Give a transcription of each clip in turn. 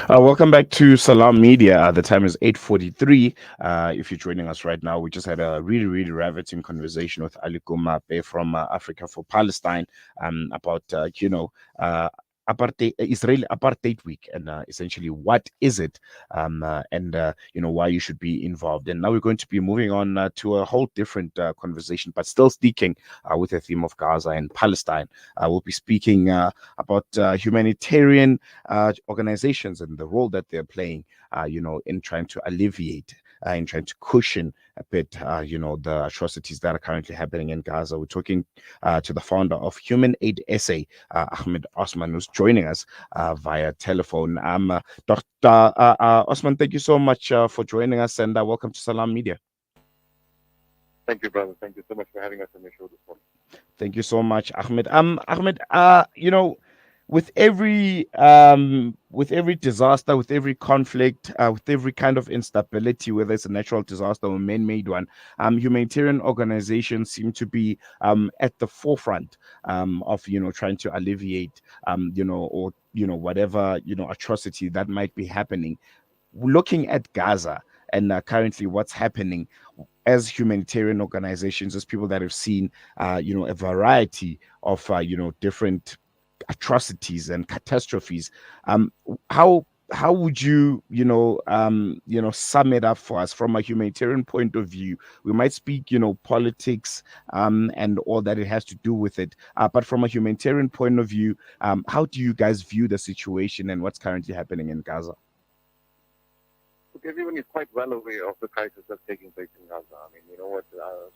Welcome back to Salam Media. The time is 8:43. If you're joining us right now, we just had a really riveting conversation with Ali Gumape from Africa for Palestine about, uh, apartheid, Israeli apartheid week, and essentially what is it, and why you should be involved. And now we're going to be moving on to a whole different conversation, but still sticking with the theme of Gaza and Palestine. We'll be speaking about humanitarian organizations and the role that they're playing, in trying to alleviate, in trying to cushion a bit, the atrocities that are currently happening in Gaza. We're talking to the founder of Human Aid SA, Ahmed Osman, who's joining us via telephone. Dr. Osman, thank you so much for joining us, and welcome to Salam Media. Thank you, brother. Thank you so much for having us on the show this morning. Thank you so much, Ahmed. Ahmed, with every disaster, with every conflict, with every kind of instability, whether it's a natural disaster or a man-made one, humanitarian organizations seem to be at the forefront of trying to alleviate or whatever atrocity that might be happening. Looking at Gaza and currently what's happening, as humanitarian organizations, as people that have seen, a variety of, different atrocities and catastrophes, um, how would you, sum it up for us from a humanitarian point of view? We might speak, politics, and all that it has to do with it, but from a humanitarian point of view, how do you guys view the situation and what's currently happening in Gaza? Look, everyone is quite well aware of the crisis that's taking place in Gaza. I mean, you know what?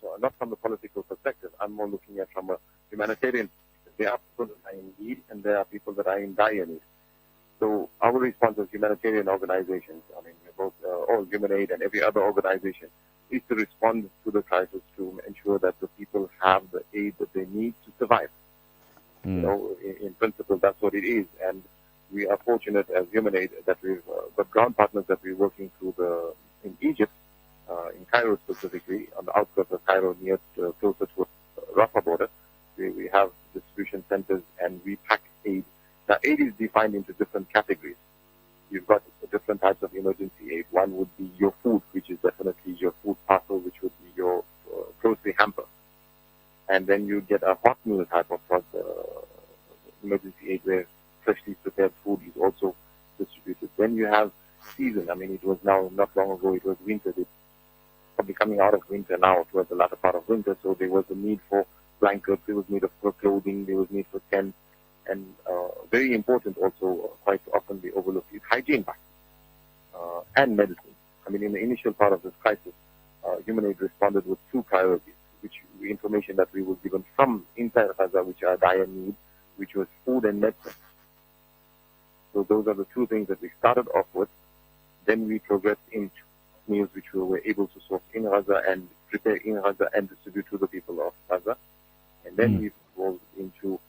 So not from the political perspective. I'm more looking at from a humanitarian. There are people that are in need, and there are people that are in dire need. So our response as humanitarian organizations, I mean, both all Human Aid and every other organization, is to respond to the crisis to ensure that the people have the aid that they need to survive. You know, in principle, that's what it is. And we are fortunate as Human Aid that we've got ground partners that we're working through in Egypt, in Cairo specifically, on the outskirts of Cairo, closer to Rafah border. We have distribution centers and we pack aid. Now, aid is defined into different categories. You've got different types of emergency aid. One would be your food, which is definitely your food parcel, which would be your grocery hamper. And then you get a hot meal type of emergency aid where freshly prepared food is also distributed. Then you have season. I mean, it was now not long ago, it was winter. It's probably coming out of winter now towards the latter part of winter. So there was a need for blankets, there was need for clothing, there was need for tents. And very important also, quite often we overlook, is hygiene packs and medicine. I mean, in the initial part of this crisis, Human Aid responded with two priorities, which information that we were given from inside Gaza, which are dire need, which was food and medicine. So those are the two things that we started off with. Then we progressed into meals which we were able to source in Gaza and prepare in Gaza and distribute to the people of Gaza. And then we evolved into,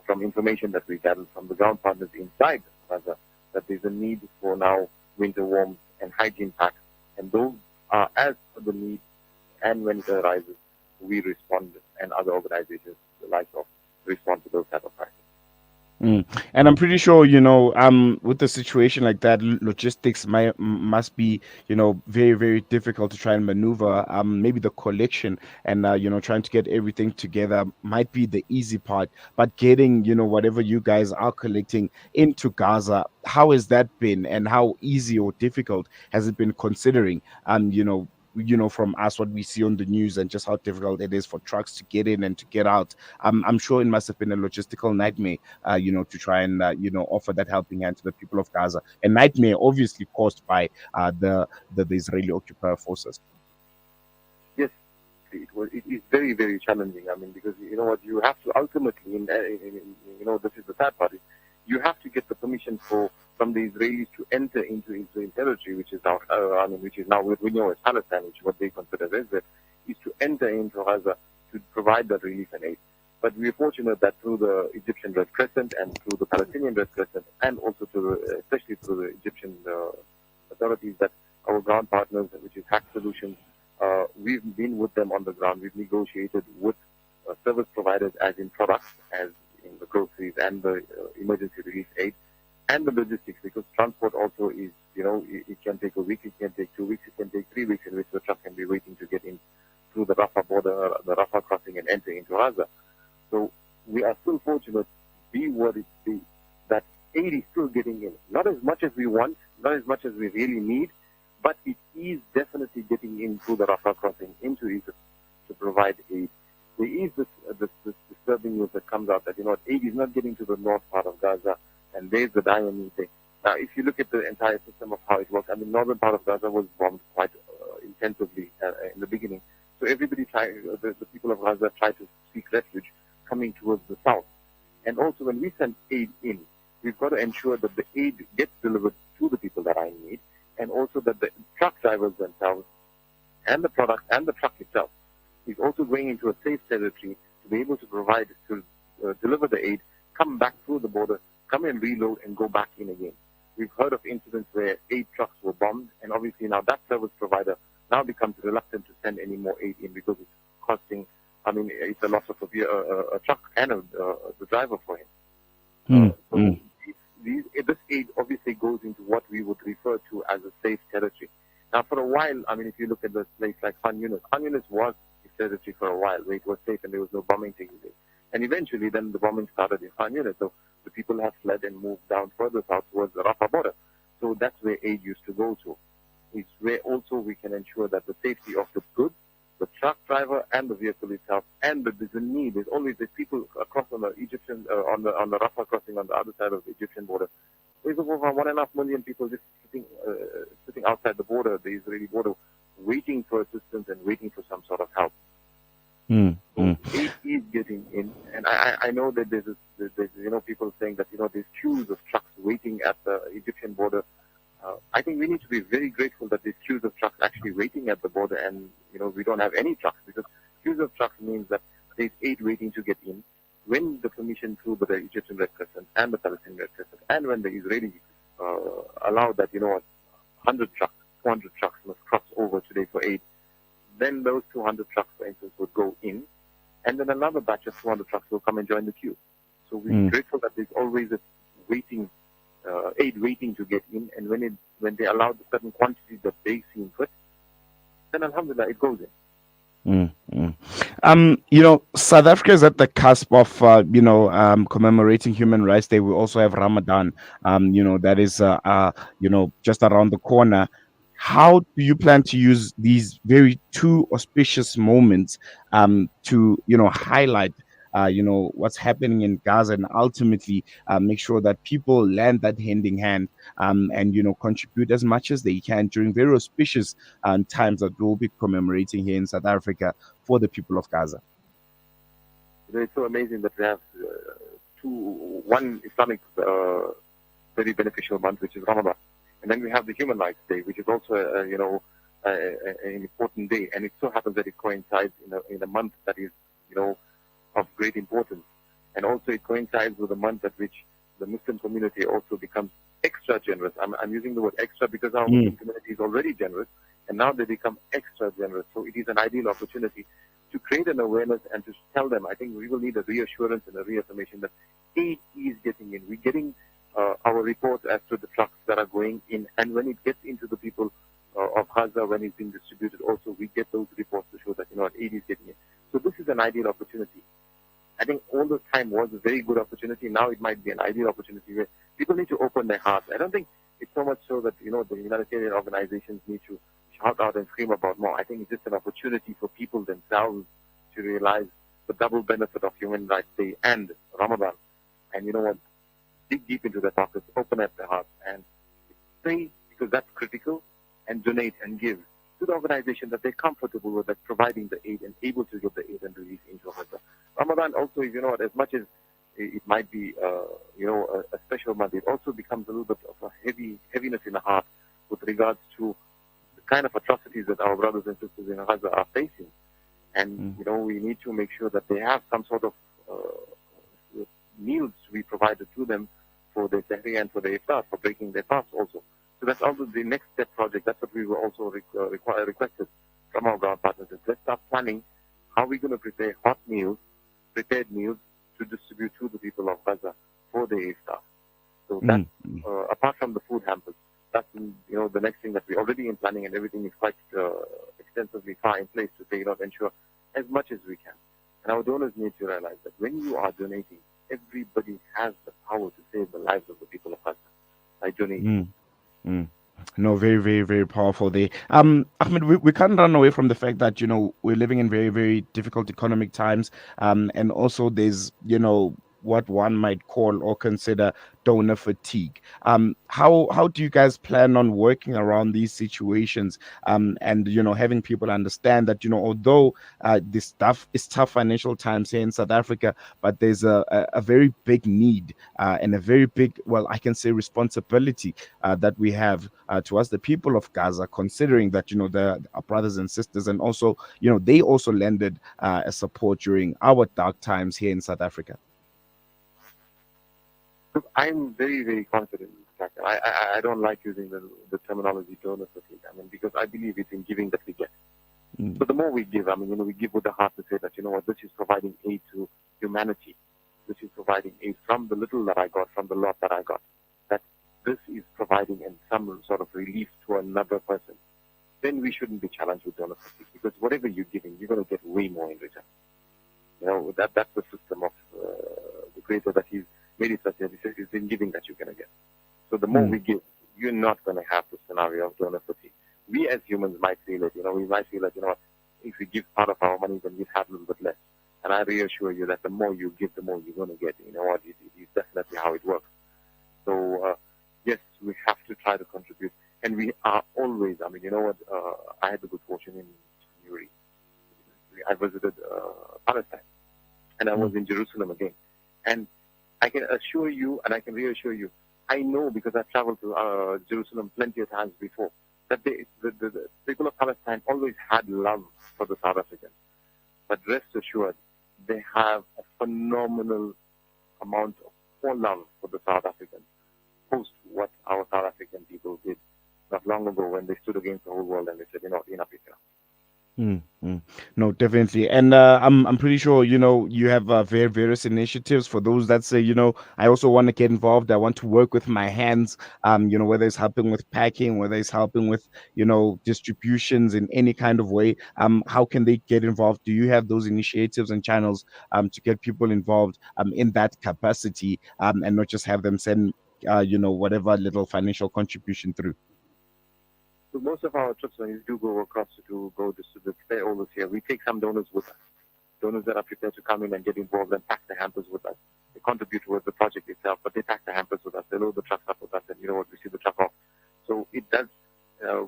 from information that we gathered from the ground partners inside Gaza, that there's a need for now winter warmth and hygiene packs. And those are as per the need, and when it arises, we respond, and other organizations, the likes of, respond to those type of crises. And I'm pretty sure, with a situation like that, logistics must be, very difficult to try and maneuver. Maybe the collection and trying to get everything together might be the easy part, but getting, whatever you guys are collecting into Gaza, how has that been, and how easy or difficult has it been, considering, from us what we see on the news and just how difficult it is for trucks to get in and to get out. I'm sure it must have been a logistical nightmare, to try and offer that helping hand to the people of Gaza. A nightmare, obviously caused by the Israeli occupier forces. Yes, it is very challenging. I mean, because you know what, you have to ultimately, this is the sad part. You have to get the permission from the Israelis to enter into Israel territory, which is now, we know as Palestine, which is what they consider as Israel, is to enter into Gaza to provide that relief and aid. But we are fortunate that through the Egyptian Red Crescent and through the Palestinian Red Crescent, and also especially through the Egyptian authorities, that our ground partners, which is Hack Solutions, we've been with them on the ground. We've negotiated with service providers, as in products, as in the groceries and the emergency relief aid, and the logistics, because transport also is, it can take a week, it can take 2 weeks, it can take 3 weeks in which the truck can be waiting to get in through the Rafah border, the Rafah crossing, and enter into Gaza. So we are still fortunate, be what it be, that aid is still getting in. Not as much as we want, not as much as we really need, but it is definitely getting in through the Rafah crossing into Egypt to provide aid. There is this disturbing news that comes out that, aid is not getting to the north part of Gaza, and there's the dire need there. Now, if you look at the entire system of how it works, northern part of Gaza was bombed quite intensively in the beginning. So everybody the people of Gaza try to seek refuge coming towards the south. And also when we send aid in, we've got to ensure that the aid gets delivered to the people that are in need, and also that the truck drivers themselves and the product and the truck itself is also going into a safe territory to be able to provide, to deliver the aid, come back through the border, come and reload and go back in again. We've heard of incidents where aid trucks were bombed, and obviously now that service provider now becomes reluctant to send any more aid in because it's costing, it's a loss of a truck and the driver for him. This aid obviously goes into what we would refer to as a safe territory. Now, for a while, if you look at the place like Khan Yunis was a territory for a while where it was safe and there was no bombing taking place. And eventually, then the bombing started in Khan Yunis, so the people have fled and moved down further south towards the Rafah border. So that's where aid used to go to. It's where also we can ensure that the safety of the goods, the truck driver, and the vehicle itself, and there's a need. There's always people across on the Egyptian, on the Rafah crossing on the other side of the Egyptian border. There's over 1.5 million people just sitting outside the border, the Israeli border, waiting for assistance and waiting for some sort of help. So aid is getting in, and I know that there's people saying that there's queues of trucks waiting at the Egyptian border. I think we need to be very grateful that there's queues of trucks actually waiting at the border, and we don't have any trucks, because queues of trucks means that there's aid waiting to get in. When the permission through the Egyptian Red Crescent and the Palestinian Red Crescent, and when the Israeli allowed that 100 trucks, 200 trucks must cross over today for aid, then those 200 trucks, for instance, would go in, and then another batch of 200 trucks will come and join the queue. So we're grateful that there's always a aid waiting to get in, and when they allow the certain quantity that they seem fit, then alhamdulillah it goes in. South Africa is at the cusp of, commemorating Human Rights Day. We also have Ramadan, that is, just around the corner. How do you plan to use these very two auspicious moments to, highlight, what's happening in Gaza, and ultimately make sure that people land that hand in hand and, contribute as much as they can during very auspicious times that we'll be commemorating here in South Africa for the people of Gaza? It's so amazing that we have one Islamic very beneficial month, which is Ramadan. And then we have the Human Rights Day, which is also, an important day. And it so happens that it coincides in a month that is, of great importance. And also it coincides with a month at which the Muslim community also becomes extra generous. I'm using the word extra because our Muslim community is already generous, and now they become extra generous. So it is an ideal opportunity to create an awareness and to tell them, I think we will need a reassurance and a reaffirmation that aid is getting in. We're getting our reports as to the trucks that are going in, and when it gets into the people of Gaza, when it's being distributed also, we get those reports to show that, aid is getting in. So this is an ideal opportunity. I think all the time was a very good opportunity. Now it might be an ideal opportunity where people need to open their hearts. I don't think it's so much so that, the humanitarian organizations need to shout out and scream about more. I think it's just an opportunity for people themselves to realize the double benefit of Human Rights Day and Ramadan. And you know what? Dig deep into their pockets, open up their hearts, and pray, because that's critical, and donate and give to the organization that they're comfortable with, that providing the aid and able to give the aid and release into Gaza. Ramadan also, as much as it might be, a special month, it also becomes a little bit of a heaviness in the heart with regards to the kind of atrocities that our brothers and sisters in Gaza are facing. And, we need to make sure that they have some sort of meals to be provided to them for their sahri and for their iftar, for breaking their fast also. So that's also the next step project. That's what we were also requested from our ground partners. Let's start planning how we're going to prepare hot meals, prepared meals, to distribute to the people of Gaza for their iftar. So that, Mm, mm, apart from the food hampers, that's the next thing that we're already in planning, and everything is quite extensively far in place to ensure as much as we can. And our donors need to realize that when you are donating, everybody has the power to save the lives of the people of Gaza by donating. mm, mm. No, very, very, very powerful there. Ahmed, we can't run away from the fact that, we're living in very, very difficult economic times. And also there's, what one might call or consider donor fatigue. How do you guys plan on working around these situations? And having people understand that, although this stuff is tough financial times here in South Africa, but there's a very big need and a very big, well, I can say responsibility that we have towards the people of Gaza, considering that our brothers and sisters, and also they also lended a support during our dark times here in South Africa. Look, I'm very, very confident in this fact. I don't like using the terminology donor fatigue. I mean, because I believe it's in giving that we get. Mm, So the more we give, I mean, we give with the heart to say that, this is providing aid to humanity. This is providing aid from the little that I got, from the lot that I got. That this is providing in some sort of relief to another person. Then we shouldn't be challenged with donor fatigue, because whatever you're giving, you're going to get way more in return. That's the system of the Creator, that He's made it such that He says it's in giving that you're going to get. So the more mm, we give, you're not going to have the scenario of donor fatigue. We as humans might feel it, we might feel that, if we give part of our money, then we have a little bit less. And I reassure you that the more you give, the more you're going to get. You know what? It is definitely how it works. So, yes, we have to try to contribute. And we are always, I mean, I had the good fortune in January. I visited Palestine, and I was in Jerusalem again. And I can assure you, and I can reassure you, I know, because I've traveled to Jerusalem plenty of times before, that the people of Palestine always had love for the South Africans. But rest assured, they have a phenomenal amount of more love for the South Africans, post what our South African people did not long ago, when they stood against the whole world and they said, enough is enough. mm, mm. No, definitely. And I'm pretty sure you have various initiatives for those that say I also want to get involved. I want to work with my hands. Whether it's helping with packing, whether it's helping with distributions in any kind of way. How can they get involved? Do you have those initiatives and channels to get people involved in that capacity, and not just have them send whatever little financial contribution through? So most of our trips, when we do go across to go to the stakeholders here, we take some donors with us. Donors that are prepared to come in and get involved and pack the hampers with us. They contribute towards the project itself, but they pack the hampers with us. They load the trucks up with us, and we see the truck off. So it does,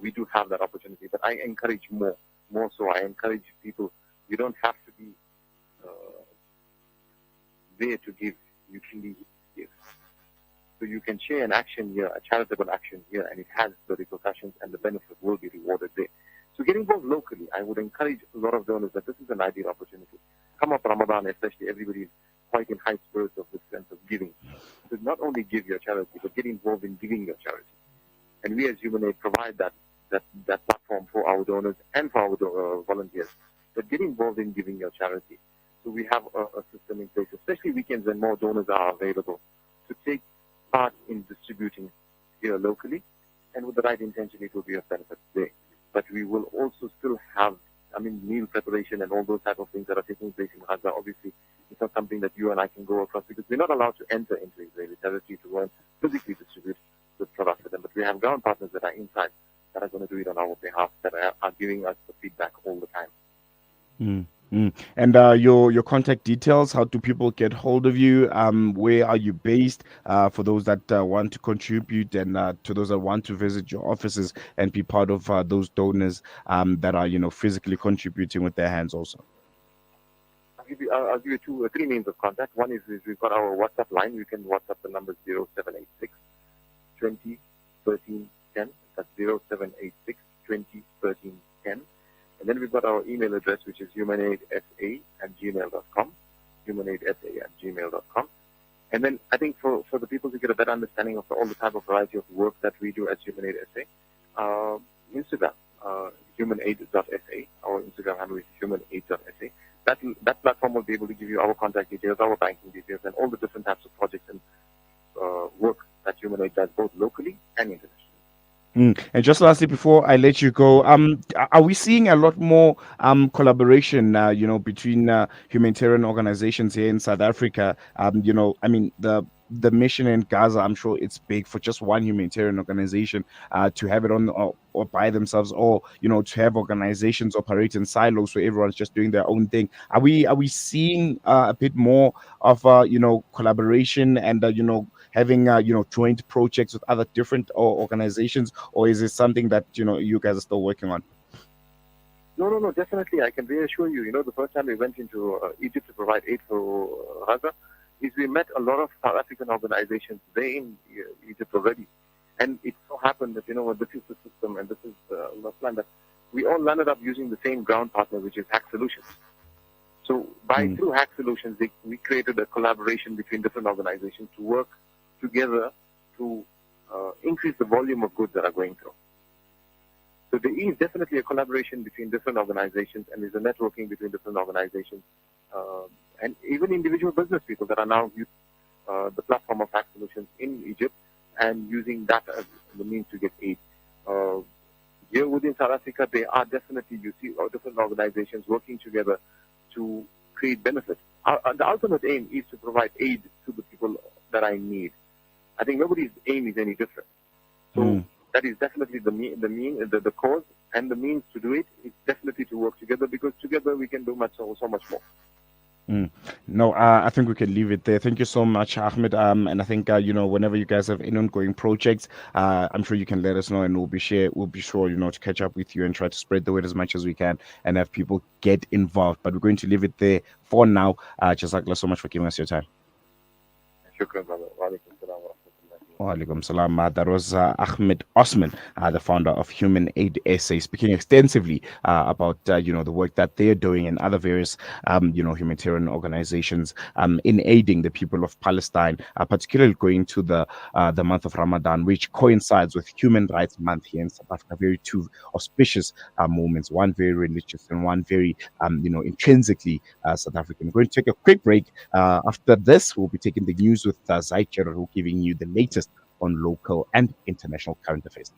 we do have that opportunity. But I encourage more so. I encourage people, you don't have to be there to give. You can be give. So you can share an action here, a charitable action here, and it has the repercussions, and the benefit will be rewarded there. So get involved locally. I would encourage a lot of donors that this is an ideal opportunity. Come up Ramadan, especially, everybody is quite in high spirits of this sense of giving. So not only give your charity, but get involved in giving your charity. And we as Humanitarian provide that platform for our donors and for our volunteers. But get involved in giving your charity. So we have a system in place, especially weekends when more donors are available, to take part in distributing here locally, and with the right intention, it will be of benefit there. But we will also still have, meal preparation and all those type of things that are taking place in Gaza. Obviously, it's not something that you and I can go across, because we're not allowed to enter into Israeli territory to go and physically distribute the product to them. But we have ground partners that are inside that are going to do it on our behalf, that are giving us the feedback all the time. Mm, mm. And your contact details, how do people get hold of you? Where are you based? For those that want to contribute, and to those that want to visit your offices and be part of those donors that are physically contributing with their hands also. I'll give you three means of contact. One is we've got our WhatsApp line. You can WhatsApp the number 0786 20 13 10. That's 0786 20 13 10. And then we've got our email address, which is humanitsa@gmail.com, humanitsa@gmail.com. And then I think for the people to get a better understanding of all the type of variety of work that we do as Humanitarian SA, Instagram, humanaid.sa. Our Instagram handle is humanaid.sa. That platform will be able to give you our contact details, our banking details, and all the different types of projects and work that humanoid does both locally and internationally. And just lastly, before I let you go, are we seeing a lot more collaboration, between humanitarian organizations here in South Africa? I mean, the mission in Gaza, I'm sure it's big for just one humanitarian organization to have it on or by themselves, or to have organizations operate in silos where everyone's just doing their own thing. Are we seeing a bit more of collaboration and having joint projects with other different organizations, or is it something that you guys are still working on? No, no, no, definitely. I can reassure you. The first time we went into Egypt to provide aid for Gaza, is we met a lot of South African organizations there in Egypt already. And it so happened that, this is the system and this is the plan that we all landed up using the same ground partner, which is Hack Solutions. So through Hack Solutions, we created a collaboration between different organizations to work together to increase the volume of goods that are going through. So there is definitely a collaboration between different organizations, and there's a networking between different organizations, and even individual business people that are now using the platform of Hack Solutions in Egypt and using that as the means to get aid. Here within South Africa, there are definitely, you see, different organizations working together to create benefits. The ultimate aim is to provide aid to the people that I need. I think nobody's aim is any different. So that is definitely the cause, and the means to do it is definitely to work together, because together we can do so much more. No, I think we can leave it there. Thank you so much, Ahmed. And I think whenever you guys have any ongoing projects, I'm sure you can let us know, and we'll be sure to catch up with you and try to spread the word as much as we can and have people get involved. But we're going to leave it there for now. Jazakallah so much for giving us your time. Shukran, brother. Wa alaikum salam wa rahmatullahi wa barakatuh. Walaikum salam. That was Ahmed Osman, the founder of Human Aid SA, speaking extensively about the work that they're doing and other various humanitarian organizations in aiding the people of Palestine, particularly going to the month of Ramadan, which coincides with Human Rights Month here in South Africa. Very two auspicious moments, one very religious and one very intrinsically South African. We're going to take a quick break. After this, we'll be taking the news with Zai Chero, giving you the latest on local and international current affairs.